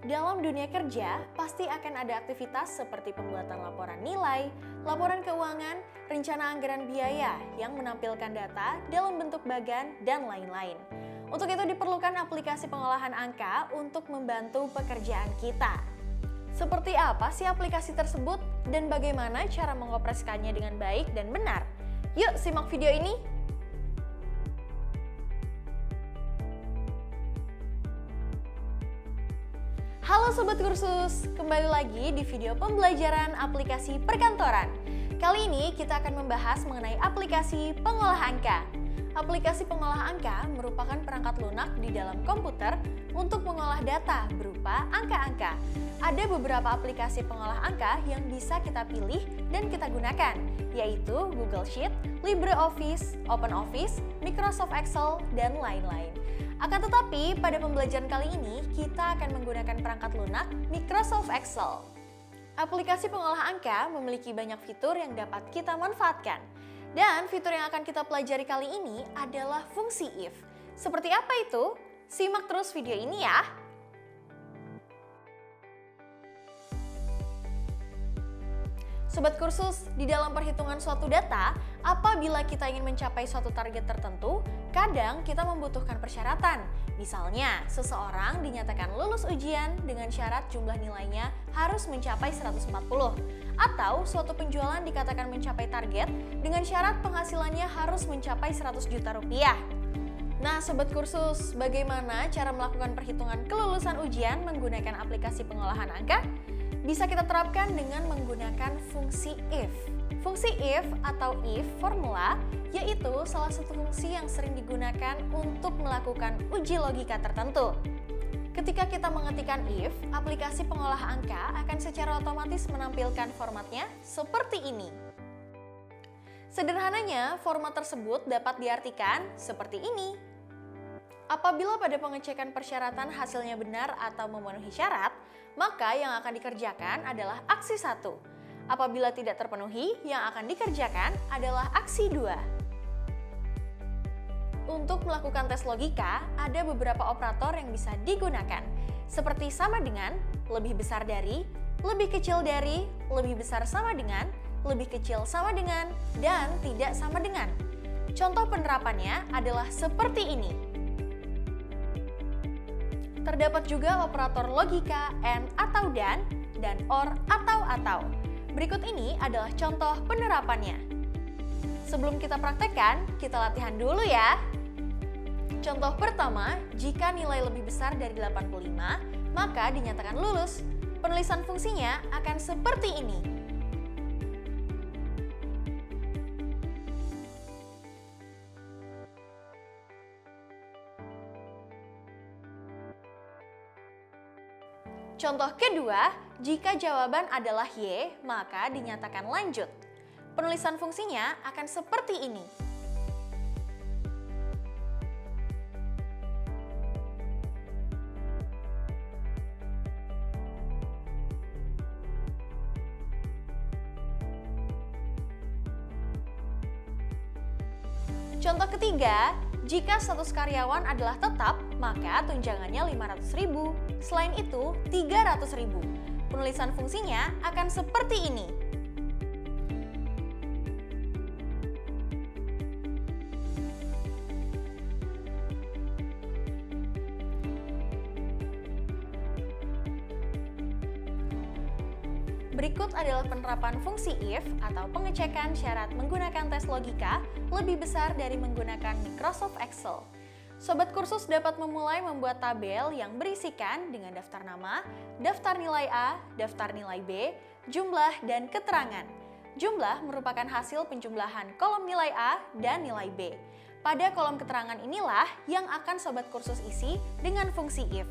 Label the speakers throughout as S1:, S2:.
S1: Dalam dunia kerja, pasti akan ada aktivitas seperti pembuatan laporan nilai, laporan keuangan, rencana anggaran biaya yang menampilkan data dalam bentuk bagan, dan lain-lain. Untuk itu diperlukan aplikasi pengolahan angka untuk membantu pekerjaan kita. Seperti apa sih aplikasi tersebut dan bagaimana cara mengoperasikannya dengan baik dan benar? Yuk simak video ini! Halo Sobat Kursus, kembali lagi di video pembelajaran aplikasi perkantoran. Kali ini kita akan membahas mengenai aplikasi pengolah angka. Aplikasi pengolah angka merupakan perangkat lunak di dalam komputer untuk mengolah data berupa angka-angka. Ada beberapa aplikasi pengolah angka yang bisa kita pilih dan kita gunakan, yaitu Google Sheet, LibreOffice, OpenOffice, Microsoft Excel, dan lain-lain. Akan tetapi, pada pembelajaran kali ini, kita akan menggunakan perangkat lunak Microsoft Excel. Aplikasi pengolah angka memiliki banyak fitur yang dapat kita manfaatkan. Dan fitur yang akan kita pelajari kali ini adalah fungsi if. Seperti apa itu? Simak terus video ini ya! Sobat Kursus, di dalam perhitungan suatu data, apabila kita ingin mencapai suatu target tertentu, kadang kita membutuhkan persyaratan. Misalnya, seseorang dinyatakan lulus ujian dengan syarat jumlah nilainya harus mencapai 140. Atau suatu penjualan dikatakan mencapai target dengan syarat penghasilannya harus mencapai 100 juta rupiah. Nah, Sobat Kursus, bagaimana cara melakukan perhitungan kelulusan ujian menggunakan aplikasi pengolahan angka? Bisa kita terapkan dengan menggunakan fungsi if. Fungsi if atau if formula yaitu salah satu fungsi yang sering digunakan untuk melakukan uji logika tertentu. Ketika kita mengetikkan if, aplikasi pengolah angka akan secara otomatis menampilkan formatnya seperti ini. Sederhananya, format tersebut dapat diartikan seperti ini. Apabila pada pengecekan persyaratan hasilnya benar atau memenuhi syarat, maka yang akan dikerjakan adalah aksi 1. Apabila tidak terpenuhi, yang akan dikerjakan adalah aksi 2. Untuk melakukan tes logika, ada beberapa operator yang bisa digunakan, seperti sama dengan, lebih besar dari, lebih kecil dari, lebih besar sama dengan, lebih kecil sama dengan, dan tidak sama dengan. Contoh penerapannya adalah seperti ini. Terdapat juga operator logika AND atau dan OR atau. Berikut ini adalah contoh penerapannya. Sebelum kita praktekkan, kita latihan dulu ya. Contoh pertama, jika nilai lebih besar dari 85, maka dinyatakan lulus. Penulisan fungsinya akan seperti ini. Contoh kedua, jika jawaban adalah Y, maka dinyatakan lanjut. Penulisan fungsinya akan seperti ini. Contoh ketiga, jika status karyawan adalah tetap, maka tunjangannya 500.000. Selain itu, 300.000. Penulisan fungsinya akan seperti ini. Berikut adalah penerapan fungsi if atau pengecekan syarat menggunakan tes logika lebih besar dari menggunakan Microsoft Excel. Sobat Kursus dapat memulai membuat tabel yang berisikan dengan daftar nama, daftar nilai A, daftar nilai B, jumlah, dan keterangan. Jumlah merupakan hasil penjumlahan kolom nilai A dan nilai B. Pada kolom keterangan inilah yang akan Sobat Kursus isi dengan fungsi if.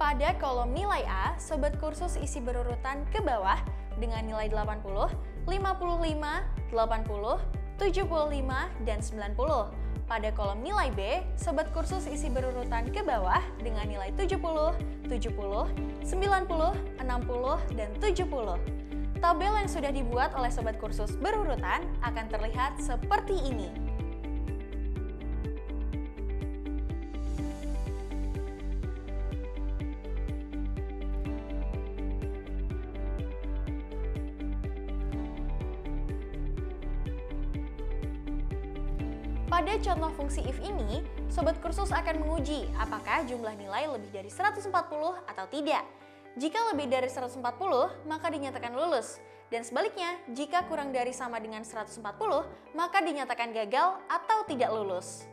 S1: Pada kolom nilai A, Sobat Kursus isi berurutan ke bawah dengan nilai 80, 55, 80, 75, dan 90. Pada kolom nilai B, Sobat Kursus isi berurutan ke bawah dengan nilai 70, 70, 90, 60, dan 70. Tabel yang sudah dibuat oleh Sobat Kursus berurutan akan terlihat seperti ini. Pada contoh fungsi if ini, sobat kursus akan menguji apakah jumlah nilai lebih dari 140 atau tidak. Jika lebih dari 140, maka dinyatakan lulus. Dan sebaliknya, jika kurang dari sama dengan 140, maka dinyatakan gagal atau tidak lulus.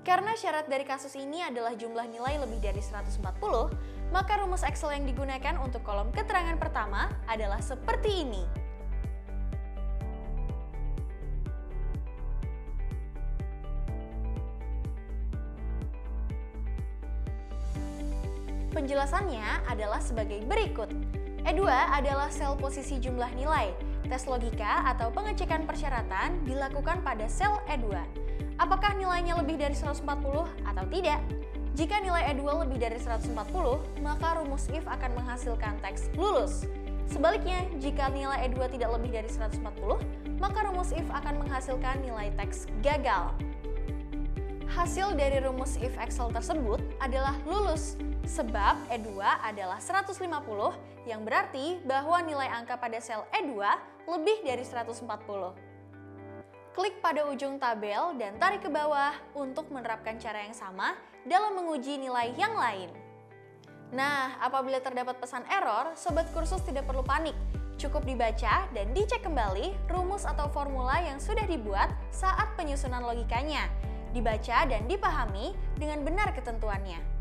S1: Karena syarat dari kasus ini adalah jumlah nilai lebih dari 140, maka rumus Excel yang digunakan untuk kolom keterangan pertama adalah seperti ini. Penjelasannya adalah sebagai berikut. E2 adalah sel posisi jumlah nilai. Tes logika atau pengecekan persyaratan dilakukan pada sel E2. Apakah nilainya lebih dari 140 atau tidak? Jika nilai E2 lebih dari 140, maka rumus if akan menghasilkan teks lulus. Sebaliknya, jika nilai E2 tidak lebih dari 140, maka rumus if akan menghasilkan nilai teks gagal. Hasil dari rumus if Excel tersebut adalah lulus, sebab E2 adalah 150 yang berarti bahwa nilai angka pada sel E2 lebih dari 140. Klik pada ujung tabel dan tarik ke bawah untuk menerapkan cara yang sama dalam menguji nilai yang lain. Nah, apabila terdapat pesan error, sobat kursus tidak perlu panik. Cukup dibaca dan dicek kembali rumus atau formula yang sudah dibuat saat penyusunan logikanya. Dibaca dan dipahami dengan benar ketentuannya.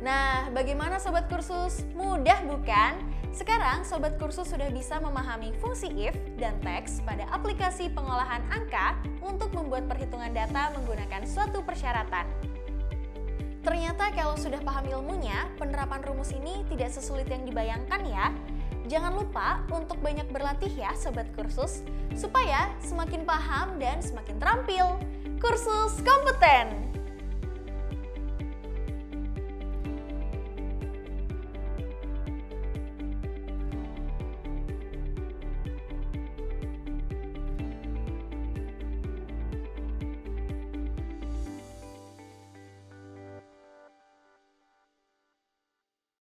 S1: Nah, bagaimana Sobat Kursus? Mudah bukan? Sekarang Sobat Kursus sudah bisa memahami fungsi if dan text pada aplikasi pengolahan angka untuk membuat perhitungan data menggunakan suatu persyaratan. Ternyata kalau sudah paham ilmunya, penerapan rumus ini tidak sesulit yang dibayangkan ya. Jangan lupa untuk banyak berlatih ya Sobat Kursus, supaya semakin paham dan semakin terampil. Kursus kompeten!